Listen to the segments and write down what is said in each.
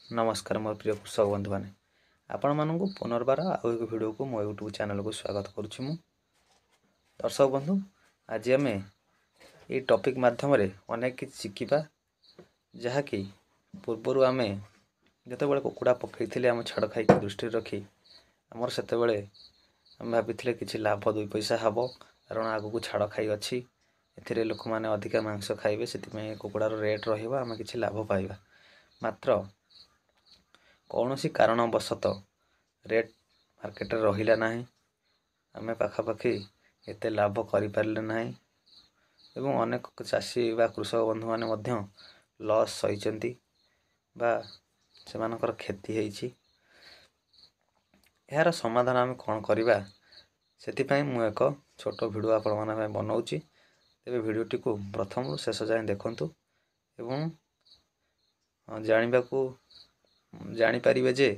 नमस्कार मोर प्रिय कृषक बंधु मैंने आपण मानू पुनर्बार आउ एक वीडियो को मो यूट्यूब चैनल को स्वागत करुच्ची। मु दर्शक बंधु आज आम ये टॉपिक माध्यम अनेक किसी शिखा जहाँकि पूर्वर आम जो कुकुड़ा पकई आम छाड़ खाई दृष्टि रखी आमर से भाई कि लाभ 2 पैसा हम कारण आग को छाड़ खाई अच्छी ए लोक मैंने अधिका मांस खाइबे से कुकुड़ार रेट रहा कि लाभ पाइबा मात्र कौन सी कारणवशतः रेट मार्केट रहिला नाही आमे पाखापाखि एते लाभ करिपारले नाही एवं अनेक चाषी बा कृषक बंधु माने मध्य लॉस सहिचंती बा सेमानकर क्षति हेछि। यार समाधान आमे कोन करिबा सेति पई मु एक छोट वीडियो आपण माने बनाउची। तेबे वीडियोटी को प्रथम शेष जाय देखंतु एवं जानिबा को जानी पारिबे जे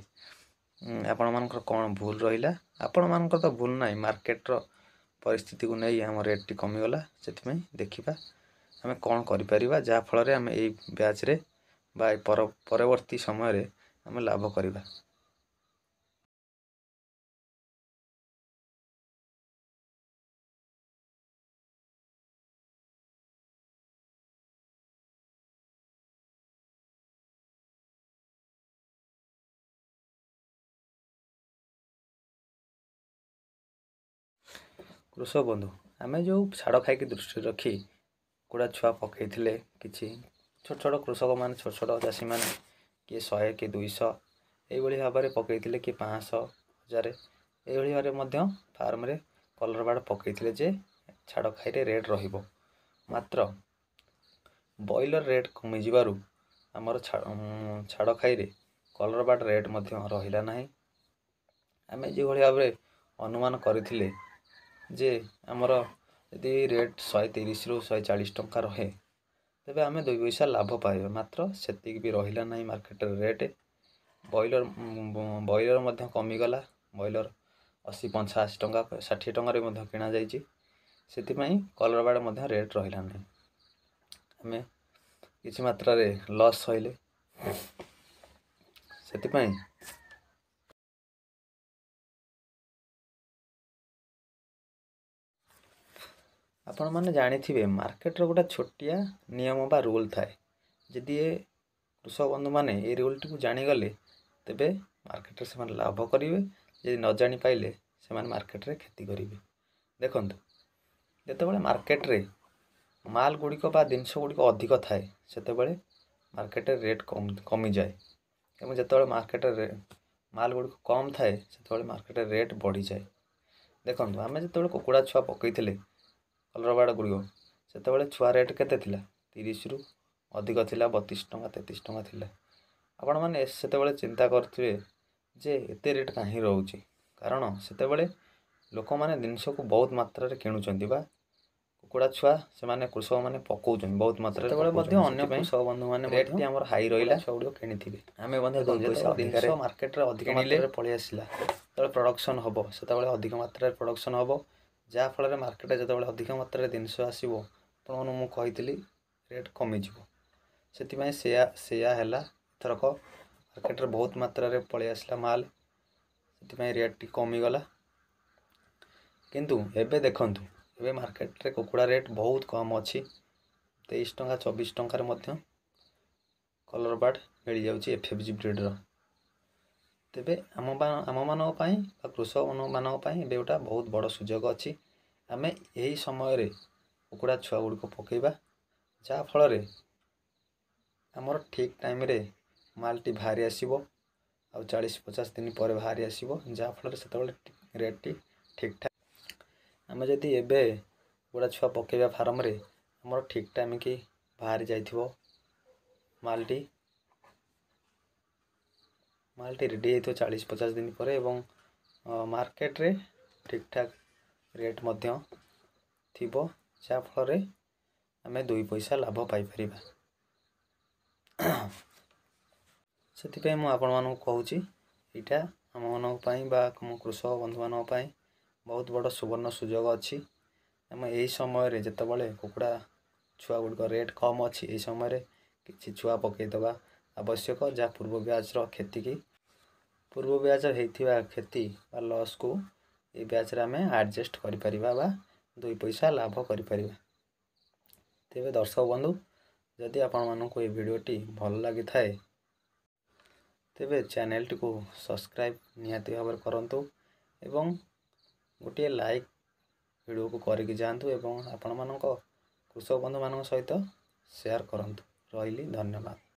आपण मानकर कौन भूल रहिला। आपण मानकर तो भूल नाही मार्केट रो परिस्थिति को नहीं हम रेट टी कमी गला से देखा आम कौन करिपरिबा जा फल रे आम ए ब्याच रे बा परवर्ती समय रे आम लाभ करिबा। कृषक बंधु आम जो छाड़ खाई दृष्टि रखी कुड़ा छुआ पकई कि छोट छोट कृषक मान छोट छोट चाषी मैंने किए 100 कि 200 ये भाव में पकई कि 500 1000 ये भाव फार्म रे कलर बाड़ पकई जे छाड़ खाई रेट रहिबो मात्र बॉयलर रेट कमी जिबारु आमर छाड़ खाई कलर बाड़ रेट रहिला नाही। आम जो भाव में अनुमान करथिले जे आमर यदि रेट 130 रु 140 टंका रहे तेबे आमे 2 पैसा लाभ पाइबा मात्र सेतिक भी रहिला नाही मार्केट रेट। बॉयलर मध्य कमी गला बॉयलर 80-85 टंका 60 टंका रे मध्य किना जाइछि सेति पई कलर बाड़ मध्य रेट रहिला नाही आमे किछि मात्रा रे लॉस होइले सेति पई आपण माने जानिथिबे मार्केट रो गोटा छोटिया नियम बा रूल थाए जदि ए कृषक बंधु माने ए रूल टी को जानी गले तेबे मार्केट रे से लाभ करिवे जदि न जानी पाइले से मार्केट रे क्षति करिवे। देखंतु जेतेबेले मार्केट रे माल गुड़िक बा जिनस गुड़िक अधिक थाए सेतेबेले मार्केट रे रेट कमी जाए एवं जेतेबेले मार्केट रे माल गुड़िक कम थाए सेतेबेले मार्केट रे रेट बढ़ी जाए। देखंतु आमे जेतेबेले कुकुड़ा छुआ पकईथिले कलर बाड़ गुड़िक से छुआ रेट केते थिला 30 रु अधिक थिला 32 टंका 33 टंका थिला। आपण माने सेतेबेले चिंता करथिबे जे एते रेट काहे रहउची कारण सेतेबेले लोक माने जिनस को बहुत मात्रा रे किणुचंती बा कुकुड़ा छुआ से माने कृषक माने पकाउछन बहुत मात्रा रे सेतेबेले मध्ये अन्य कृषक बंधु माने रेट टी हमर हाई रहिला छौड़ियो किनिथिबे आमे बंधु 2 पैसा अधिक मार्केट रे अधिक मात्रा रे पळि आसिला तळे प्रोडक्शन हबो सेतेबेले अधिक मात्रा रे प्रोडक्शन हबो जा फल रे मार्केट जेतेबेले अधिक मात्रा रे जिनस आसीबो आपण मु कहितली रेट कमी जिवो सेति पई सेया हैला थरक मार्केट रे बहुत मात्रा रे पळि आसिला माल सेति पई रेट टी कमी गला। किंतु एबे देखंतु एबे मार्केट रे कुकुड़ा रेट बहुत कम अछि 23 टंका 24 टंका रे मध्य कलर बार्ड मिल जाउची एफएफजी ब्रीड रो तेबे आम मानक पई कृषक मानक पई एबे गोटा बहुत बड़ सुजोग अछि आमे यही समय रे कुकुड़ा छुआ गुड़िक पकईबा जा फल रे आमर ठीक टाइम रे माल टी भारी आसीबो आ 40-50 दिन पर भारी आसीबो जा फल रे सेतेबेले रेट टी ठीक ठाक आमे जदि एबे कुकुड़ा छुआ पकईबा फार्म रे आमर ठीक टाइम की भारी जाइथिबो माल टी रेडी हेतो 40-50 दिन पर एवं मार्केट रे ठीक ठाक रेट मध्य थिबो जा फल रे आमे 2 पैसा लाभ पाई परिबा। सेति पई मु आपण मानक कहूची एटा हम मानक पई बा हम कृषक बंधु मानक पई बहुत बड़ सुवर्ण सुजोग अछि। हम एही समय रे जेतेबेले कुकुड़ा छुआ गुड़िक रेट कम अछि एही समय रे किछि छुआ पकई दबा आवश्यक जहाँ पूर्व ब्याज क्षति की पूर्व ब्याज होइथिबा क्षति बा लॉस को ए ब्याज रे आमे एडजस्ट करि परिबा बा 2 पैसा लाभ करि परिबा। तेबे दर्शक बंधु जदि आपण मानक ए वीडियोटी भल लागि थाए तेबे चैनल टी को सब्सक्राइब निहाती भाव करंतु एवं गोटे लाइक वीडियो को करके जातु एवं आपण मानक कृषक बंधु मान सहित शेयर करंतु। रहिली धन्यवाद।